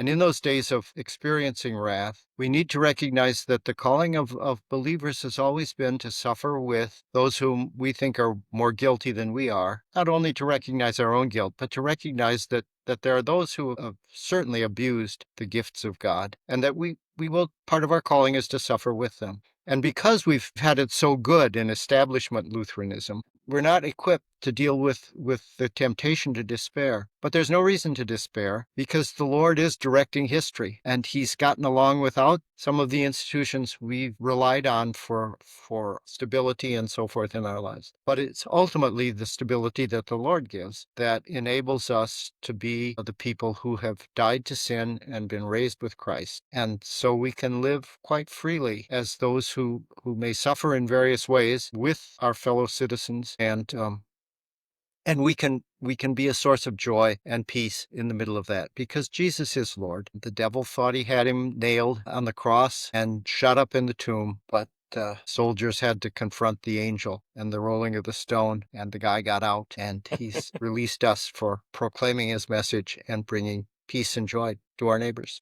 And in those days of experiencing wrath, we need to recognize that the calling of believers has always been to suffer with those whom we think are more guilty than we are, not only to recognize our own guilt, but to recognize that there are those who have certainly abused the gifts of God, and that we will, part of our calling is to suffer with them. And because we've had it so good in establishment Lutheranism, we're not equipped to deal with the temptation to despair. But there's no reason to despair because the Lord is directing history, and he's gotten along without some of the institutions we've relied on for stability and so forth in our lives. But it's ultimately the stability that the Lord gives that enables us to be the people who have died to sin and been raised with Christ. And so we can live quite freely as those who may suffer in various ways with our fellow citizens, and we can be a source of joy and peace in the middle of that because Jesus is Lord. The devil thought he had him nailed on the cross and shut up in the tomb, but soldiers had to confront the angel and the rolling of the stone, and the guy got out, and he's released us for proclaiming his message and bringing peace and joy to our neighbors.